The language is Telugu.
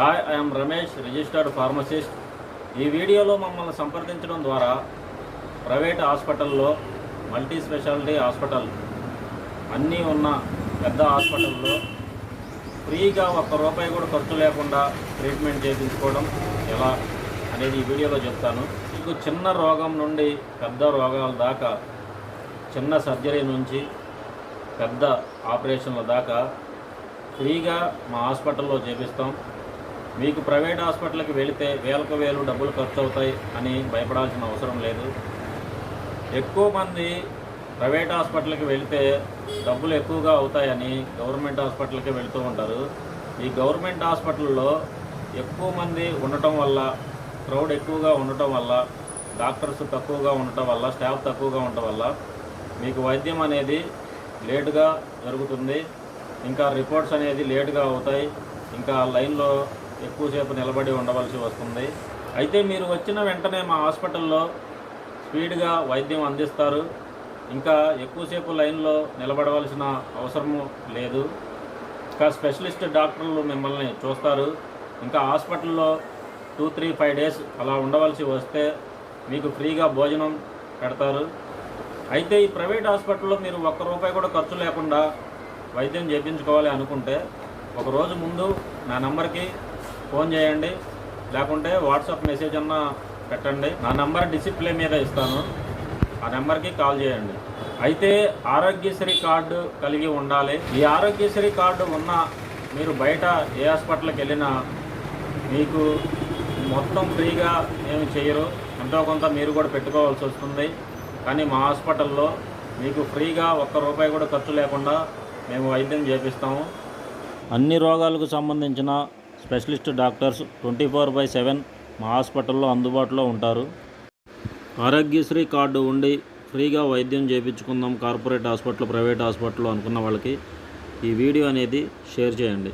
Hi, I'm Ramesh, registered pharmacist. ఈ వీడియోలో మమ్మల్ని సంప్రదించడం ద్వారా ప్రైవేట్ హాస్పిటల్లో, మల్టీ స్పెషాలిటీ హాస్పిటల్ అన్నీ ఉన్న పెద్ద హాస్పిటల్లో ఫ్రీగా ₹1 కూడా ఖర్చు లేకుండా ట్రీట్మెంట్ చేయించుకోవడం ఎలా అనేది ఈ వీడియోలో చెప్తాను. మీకు చిన్న రోగం నుండి పెద్ద రోగాల దాకా, చిన్న సర్జరీ నుంచి పెద్ద ఆపరేషన్ల దాకా ఫ్రీగా మా హాస్పిటల్లో చేపిస్తాం. మీకు ప్రైవేట్ హాస్పిటల్కి వెళితే వేలకు వేలు డబ్బులు ఖర్చు అవుతాయి అని భయపడాల్సిన అవసరం లేదు. ఎక్కువ మంది ప్రైవేట్ హాస్పిటల్కి వెళితే డబ్బులు ఎక్కువగా అవుతాయని గవర్నమెంట్ హాస్పిటల్కి వెళుతూ ఉంటారు. ఈ గవర్నమెంట్ హాస్పిటల్లో ఎక్కువ మంది ఉండటం వల్ల, క్రౌడ్ ఎక్కువగా ఉండటం వల్ల, డాక్టర్స్ తక్కువగా ఉండటం వల్ల, స్టాఫ్ తక్కువగా ఉండటం వల్ల మీకు వైద్యం అనేది లేటుగా జరుగుతుంది. ఇంకా రిపోర్ట్స్ అనేది లేటుగా అవుతాయి. ఇంకా లైన్లో ఎక్కువసేపు నిలబడి ఉండవలసి వస్తుంది. అయితే మీరు వచ్చిన వెంటనే మా హాస్పిటల్లో స్పీడ్గా వైద్యం అందిస్తారు. ఇంకా ఎక్కువసేపు లైన్లో నిలబడవలసిన అవసరము లేదు. ఇంకా స్పెషలిస్ట్ డాక్టర్లు మిమ్మల్ని చూస్తారు. ఇంకా హాస్పిటల్లో 2-3-5 డేస్ అలా ఉండవలసి వస్తే మీకు ఫ్రీగా భోజనం పెడతారు. అయితే ఈ ప్రైవేట్ హాస్పిటల్లో మీరు ₹1 కూడా ఖర్చు లేకుండా వైద్యం చేయించుకోవాలి అనుకుంటే ఒకరోజు ముందు నా నెంబర్కి ఫోన్ చేయండి, లేకుంటే వాట్సాప్ మెసేజ్ అన్నా పెట్టండి. నా నెంబర్ డిస్ప్లే మీద ఇస్తాను, ఆ నెంబర్కి కాల్ చేయండి. అయితే ఆరోగ్యశ్రీ కార్డు కలిగి ఉండాలి. ఈ ఆరోగ్యశ్రీ కార్డు ఉన్న మీరు బయట ఏ హాస్పిటల్కి వెళ్ళినా మీకు మొత్తం ఫ్రీగా ఏమి చేయరు, ఎంతో కొంత మీరు కూడా పెట్టుకోవాల్సి వస్తుంది. కానీ మా హాస్పిటల్లో మీకు ఫ్రీగా ₹1 కూడా ఖర్చు లేకుండా మేము వైద్యం చేపిస్తాము. అన్ని రోగాలకు సంబంధించిన స్పెషలిస్ట్ డాక్టర్స్ 24/7 మా హాస్పిటల్లో అందుబాటులో ఉంటారు. ఆరోగ్యశ్రీ కార్డు ఉండి ఫ్రీగా వైద్యం చేయించుకుందాం కార్పొరేట్ హాస్పిటల్, ప్రైవేట్ హాస్పిటల్ అనుకున్న వాళ్ళకి ఈ వీడియో అనేది షేర్ చేయండి.